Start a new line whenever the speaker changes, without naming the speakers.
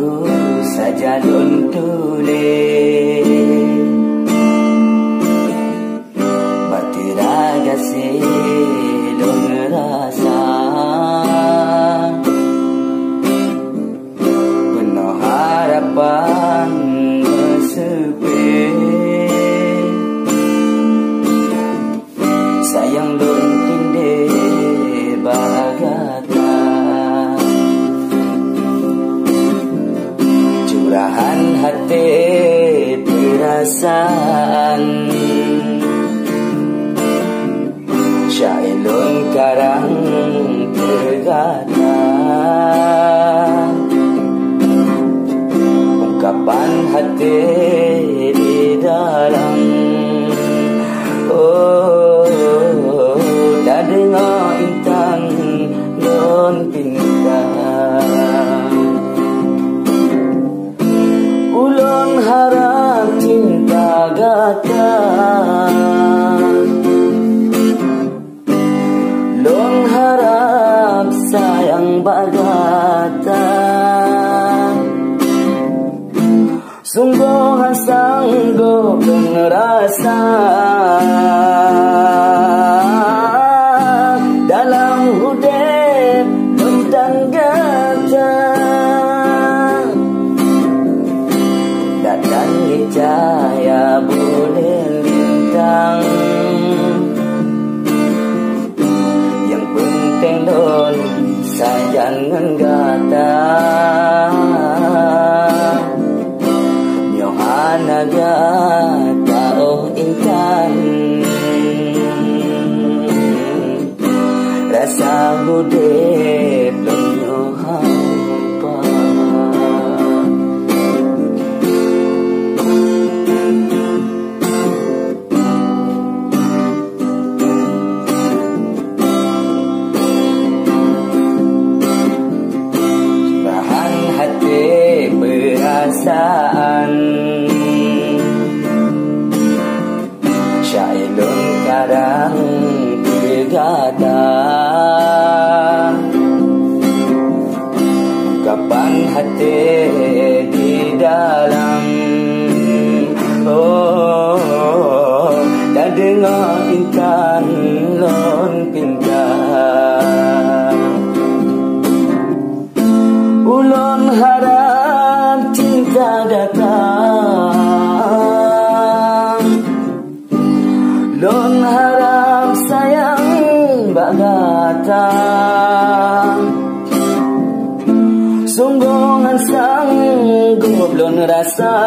baru saja don tulis batiraga silon rasa penuh harapan sepi sayang don tinde bagata curahan hati perasaan syailun karang tergata ungkapan hati di dalam tak dengar intan don pindah ulun harap cinta gata ulun harap sayang bagata sungguh sanggup ngerasa dalam hudep tentang gata datang cahaya boleh lintang yang penting don sayangan gata naga tao intan rasa hudep lonyo hampa bahan hati perasaan syailun karang tergata ungkapan hati di dalam tak dengar intan lon pindah ulun harap cinta datang don harap sayang bagata sungguh sanggup lon rasa